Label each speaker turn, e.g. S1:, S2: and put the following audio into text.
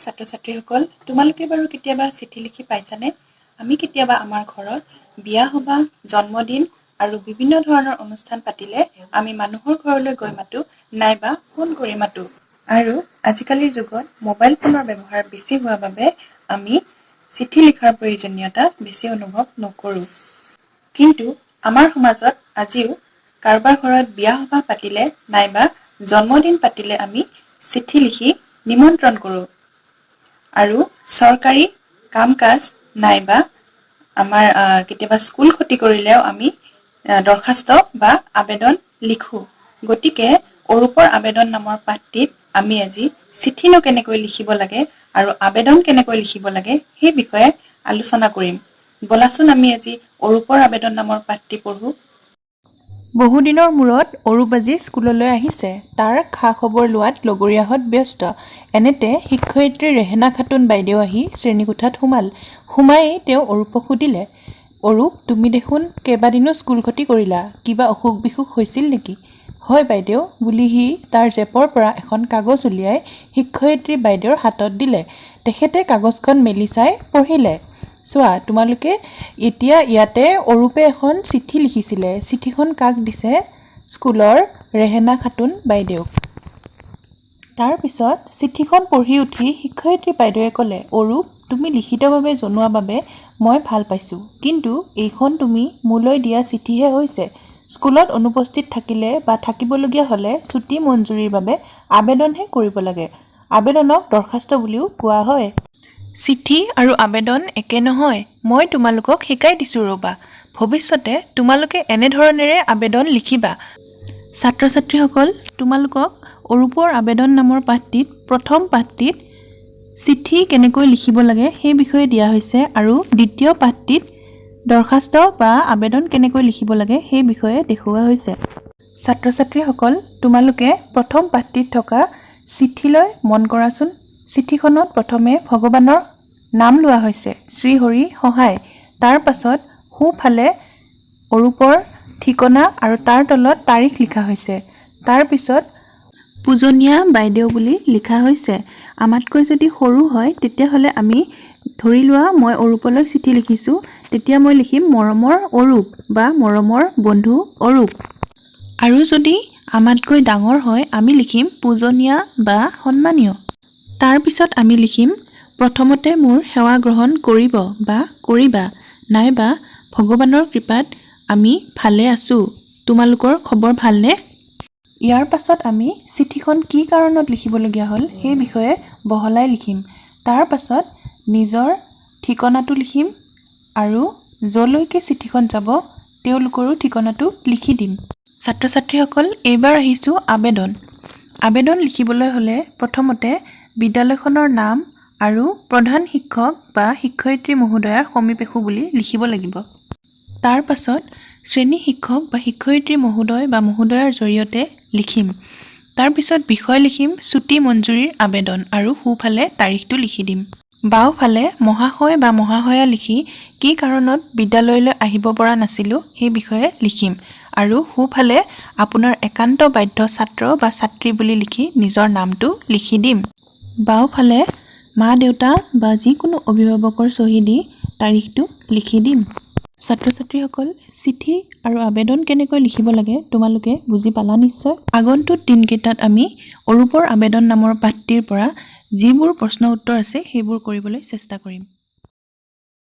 S1: ছাত্ৰ ছাত্ৰীসকল, তোমালোকে বাৰু কেতিয়াবা চিঠি লিখি পাইছানে? আমি কেতিয়াবা আমাৰ ঘৰত বিয়া সভা, জন্মদিন আৰু বিভিন্ন ধৰণৰ অনুষ্ঠান পাতিলে আমি মানুহৰ ঘৰলৈ গৈ মাতো নাইবা ফোন কৰি মাতো। আৰু আজিকালিৰ যুগত মোবাইল ফোনৰ ব্যৱহাৰ বেছি হোৱাৰ বাবে আমি চিঠি লিখাৰ প্ৰয়োজনীয়তা বেছি অনুভৱ নকৰোঁ। কিন্তু আমাৰ সমাজত আজিও কাৰোবাৰ ঘৰত বিয়া সভা পাতিলে নাইবা জন্মদিন পাতিলে আমি চিঠি লিখি নিমন্ত্ৰণ কৰোঁ। আৰু চৰকাৰী কাম কাজ নাইবা আমাৰ কেতিয়াবা স্কুল ক্ষতি কৰিলেও আমি দৰখাস্ত বা আবেদন লিখোঁ। গতিকে অৰূপৰ আবেদন নামৰ পাঠটিত আমি আজি চিঠিনো কেনেকৈ লিখিব লাগে আৰু আবেদন কেনেকৈ লিখিব লাগে সেই বিষয়ে আলোচনা কৰিম। বলাচোন আমি আজি অৰূপৰ আবেদন নামৰ পাঠটি পঢ়োঁ।
S2: বহুদিনৰ মূৰত অৰূপ আজি স্কুললৈ আহিছে। তাৰ খা খবৰ লোৱাত লগৰীয়াহঁত ব্যস্ত। এনেতে শিক্ষয়িত্ৰী ৰেহেনা খাতুন বাইদেউ আহি শ্ৰেণীকোঠাত সোমায়েই তেওঁ অৰূপক সুধিলে, অৰূপ, তুমি দেখোন কেইবাদিনো স্কুল ক্ষতি কৰিলা, কিবা অসুখ বিসুখ হৈছিল নেকি? হয় বাইদেউ, বুলি সি তাৰ জেপৰ পৰা এখন কাগজ উলিয়াই শিক্ষয়িত্ৰী বাইদেউৰ হাতত দিলে। তেখেতে কাগজখন মেলি চাই পঢ়িলে, চোৱা তোমালোকে এতিয়া ইয়াতে অৰূপে এখন চিঠি লিখিছিলে। চিঠিখন কাক দিছে? স্কুলৰ ৰেহেনা খাতুন বাইদেউক। তাৰ পিছত চিঠিখন পঢ়ি উঠি শিক্ষয়িত্ৰী বাইদেৱে ক'লে, অৰূপ, তুমি লিখিতভাৱে জনোৱা বাবে মই ভাল পাইছোঁ, কিন্তু এইখন তুমি মোলৈ দিয়া চিঠিহে হৈছে। স্কুলত অনুপস্থিত থাকিলে বা থাকিবলগীয়া হ'লে ছুটী মঞ্জুৰিৰ বাবে আবেদনহে কৰিব লাগে। আবেদনক দৰখাস্ত বুলিও কোৱা হয়। চিঠি আৰু আবেদন একে নহয়। মই তোমালোকক শিকাই দিছোঁ ৰ'বা। ভৱিষ্যতে তোমালোকে এনেধৰণেৰে আবেদন লিখিবা। ছাত্ৰ ছাত্ৰীসকল, তোমালোকক অৰূপৰ আবেদন নামৰ পাঠটিত প্ৰথম পাঠটিত চিঠি কেনেকৈ লিখিব লাগে সেই বিষয়ে দিয়া হৈছে আৰু দ্বিতীয় পাঠটিত দৰখাস্ত বা আবেদন কেনেকৈ লিখিব লাগে সেই বিষয়ে দেখুওৱা হৈছে। ছাত্ৰ ছাত্ৰীসকল, তোমালোকে প্ৰথম পাঠটিত থকা চিঠিলৈ মন কৰাচোন। চিঠিখনত প্ৰথমে ভগৱানৰ নাম লোৱা হৈছে, শ্ৰী হৰি সহায়। তাৰ পাছত সোঁফালে অৰূপৰ ঠিকনা আৰু তাৰ তলত তাৰিখ লিখা হৈছে। তাৰ পিছত পূজনীয়া বাইদেউ বুলি লিখা হৈছে। আমাতকৈ যদি সৰু হয় তেতিয়াহ'লে আমি ধৰি লোৱা মই অৰূপলৈ চিঠি লিখিছোঁ, তেতিয়া মই লিখিম মৰমৰ অৰূপ বা মৰমৰ বন্ধু অৰূপ। আৰু যদি আমাতকৈ ডাঙৰ হয় আমি লিখিম পূজনীয়া বা সন্মানীয়। তাৰ পিছত আমি লিখিম প্ৰথমতে মোৰ সেৱা গ্ৰহণ কৰিব বা কৰিবা, নাইবা ভগৱানৰ কৃপাত আমি ভালে আছোঁ, তোমালোকৰ খবৰ ভালনে? ইয়াৰ পাছত আমি চিঠিখন কি কাৰণত লিখিবলগীয়া হ'ল সেই বিষয়ে বহলাই লিখিম। তাৰ পাছত নিজৰ ঠিকনাটো লিখিম আৰু যলৈকে চিঠিখন যাব তেওঁলোকৰো ঠিকনাটো লিখি দিম। ছাত্ৰ ছাত্ৰীসকল, এইবাৰ আহিছোঁ আবেদন। আবেদন লিখিবলৈ হ'লে প্ৰথমতে বিদ্যালয়খনৰ নাম আৰু প্ৰধান শিক্ষক বা শিক্ষয়িত্ৰী মহোদয়াৰ সমীপেষু বুলি লিখিব লাগিব। তাৰ পাছত শ্ৰেণী শিক্ষক বা শিক্ষয়িত্ৰী মহোদয় বা মহোদয়াৰ জৰিয়তে লিখিম। তাৰ পিছত বিষয় লিখিম ছুটী মঞ্জুৰিৰ আবেদন আৰু সোঁফালে তাৰিখটো লিখি দিম। বাওঁফালে মহাশয় বা মহাশয়া লিখি কি কাৰণত বিদ্যালয়লৈ আহিব পৰা নাছিলোঁ সেই বিষয়ে লিখিম আৰু সোঁফালে আপোনাৰ একান্ত বাধ্য ছাত্ৰ বা ছাত্ৰী বুলি লিখি নিজৰ নামটো লিখি দিম। বাওঁফালে মা দেউতা বা যিকোনো অভিভাৱকৰ চহী দি তাৰিখটো লিখি দিম। ছাত্ৰ ছাত্ৰীসকল, চিঠি আৰু আবেদন কেনেকৈ লিখিব লাগে তোমালোকে বুজি পালা নিশ্চয়। আগন্তুক দিনকেইটাত আমি অৰূপৰ আবেদন নামৰ পাঠটিৰ পৰা যিবোৰ প্ৰশ্ন উত্তৰ আছে সেইবোৰ কৰিবলৈ চেষ্টা কৰিম।